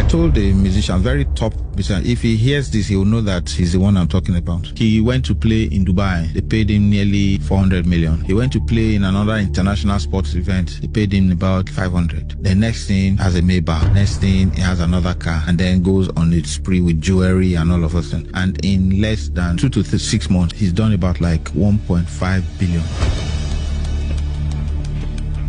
told the musician, very top musician, if he hears this, he will know that he's the one I'm talking about. He went to play in Dubai. They paid him nearly 400 million. He went to play in another international sports event. They paid him about 500. The next thing has a Maybach. Next thing, he has another car, and then goes on its spree with jewelry and all of a sudden. And in less than 2 to 6 months, he's done about like 1.5 billion.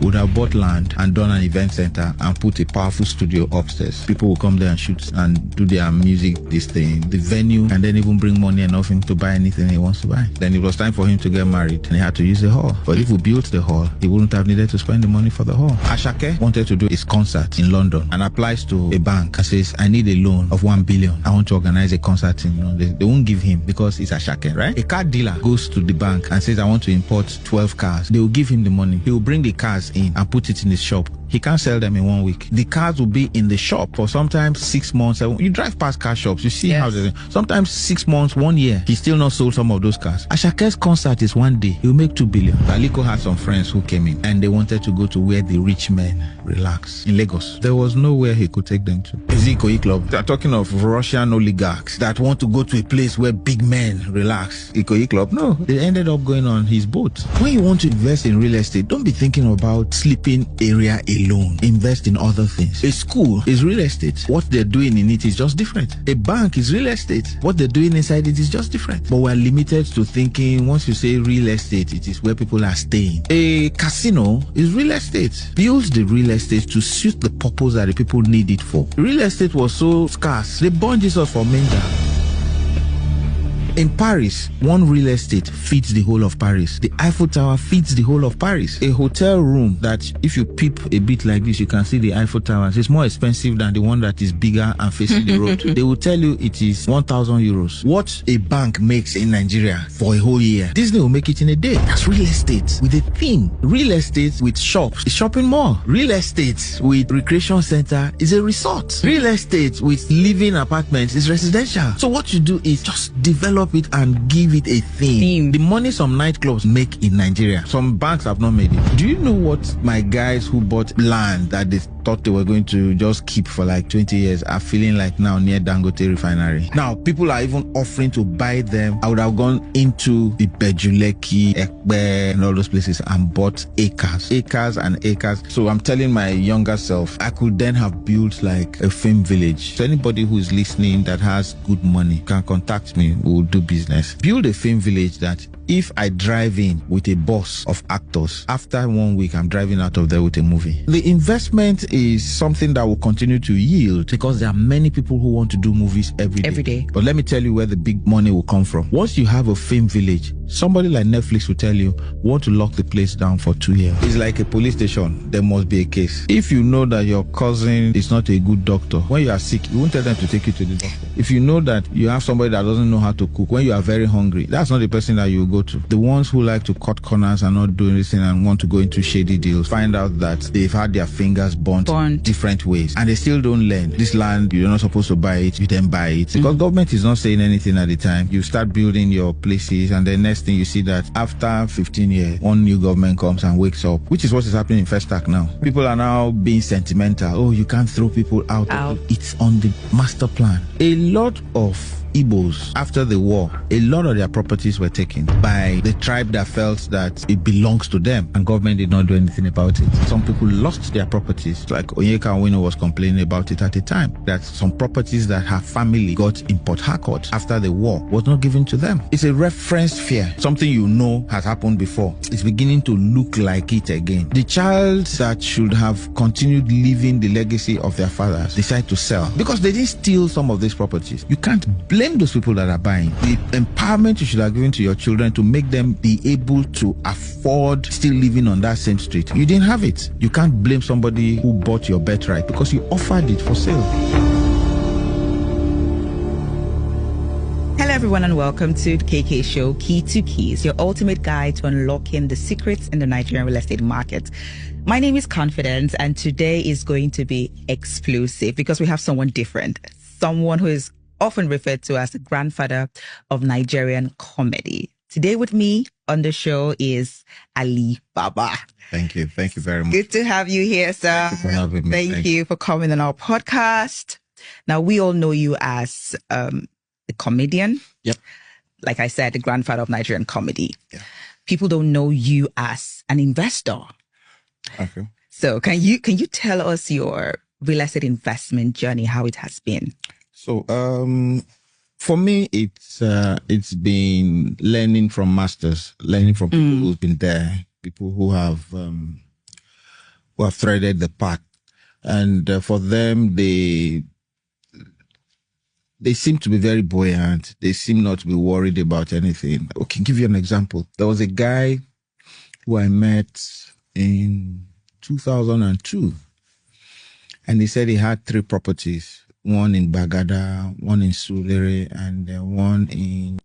Would have bought land and done an event center and put a powerful studio upstairs. People will come there and shoot and do their music, this thing, the venue, and then even bring money enough for him to buy anything he wants to buy. Then it was time for him to get married and he had to use the hall. But if we built the hall, he wouldn't have needed to spend the money for the hall. Ashake wanted to do his concert in London and applies to a bank and says, I need a loan of 1 billion. I want to organize a concert in London. They won't give him because it's Ashake, right? A car dealer goes to the bank and says, I want to import 12 cars. They will give him the money. He will bring the cars in and put it in his shop. He can't sell them in 1 week. The cars will be in the shop for sometimes 6 months. You drive past car shops, you see how they sometimes 6 months, 1 year. He's still not sold some of those cars. Ashake's concert is one day. He'll make 2 billion. Aliko had some friends who came in and they wanted to go to where the rich men relax in Lagos. There was nowhere he could take them to. Ikoyi Club. They're talking of Russian oligarchs that want to go to a place where big men relax. Ikoyi Club? No. They ended up going on his boat. When you want to invest in real estate, don't be thinking about sleeping area alone. Invest in other things. A school is real estate. What they're doing in it is just different. A bank is real estate. What they're doing inside it is just different. But we're limited to thinking once you say real estate, it is where people are staying. A casino is real estate. Build the real estate to suit the purpose that the people need it for. Real estate was so scarce. They burned Jesus for Menga. In Paris, one real estate feeds the whole of Paris. The Eiffel Tower feeds the whole of Paris. A hotel room that if you peep a bit like this, you can see the Eiffel Tower. It's more expensive than the one that is bigger and facing the road. They will tell you it is 1,000 euros. What a bank makes in Nigeria for a whole year, Disney will make it in a day. That's real estate with a theme. Real estate with shops, a shopping mall. Real estate with recreation center is a resort. Real estate with living apartments is residential. So what you do is just develop it and give it a theme. The money some nightclubs make in Nigeria, some banks have not made it. Do you know what my guys who bought land that they thought they were going to just keep for like 20 years are feeling like now near Dangote refinery? Now people are even offering to buy them. I would have gone into the Bejuleki, Ekbe and all those places and bought acres and acres. So I'm telling my younger self, I could then have built like a film village. So anybody who is listening that has good money can contact me. We'll do business. Build a film village that if I drive in with a bus of actors, after 1 week, I'm driving out of there with a movie. The investment is something that will continue to yield because there are many people who want to do movies every day. But let me tell you where the big money will come from. Once you have a film village, somebody like Netflix will tell you, want to lock the place down for 2 years. It's like a police station. There must be a case. If you know that your cousin is not a good doctor, when you are sick, you won't tell them to take you to the doctor. If you know that you have somebody that doesn't know how to cook, when you are very hungry, that's not the person that you will go to. The ones who like to cut corners and not do anything and want to go into shady deals, find out that they've had their fingers burnt different ways and they still don't learn. This land, you're not supposed to buy it, you then buy it. Because government is not saying anything at the time. You start building your places and then next thing you see that after 15 years, one new government comes and wakes up, which is what is happening in Festac now. People are now being sentimental. Oh, you can't throw people out. It's on the master plan. A lot of Igbos, after the war, a lot of their properties were taken by the tribe that felt that it belongs to them and government did not do anything about it. Some people lost their properties, like Onyeka Onwenu was complaining about it at the time, that some properties that her family got in Port Harcourt after the war was not given to them. It's a reference fear. Something you know has happened before. It's beginning to look like it again. The child that should have continued living the legacy of their fathers decide to sell because they didn't steal some of these properties. You can't blame those people that are buying. The empowerment you should have given to your children to make them be able to afford still living on that same street. You didn't have it. You can't blame somebody who bought your birthright because you offered it for sale. Hello everyone and welcome to the KK Show, Key to Keys, your ultimate guide to unlocking the secrets in the Nigerian real estate market. My name is Confidence and today is going to be explosive because we have someone different, someone who is often referred to as the grandfather of Nigerian comedy. Today with me on the show is Elibaba. Thank you. Thank you very much. Good to have you here, sir. Thank you for having me. Thank you for coming on our podcast. Now, we all know you as a comedian. Yep. Like I said, the grandfather of Nigerian comedy. Yeah. People don't know you as an investor. Okay. So can you tell us your real estate investment journey, how it has been? So for me, it's been learning from masters, learning from people who've been there, people who have threaded the path, and for them, they seem to be very buoyant. They seem not to be worried about anything. Okay, give you an example. There was a guy who I met in 2002, and he said he had 3 properties: one in Bagada, one in Sulere, and one in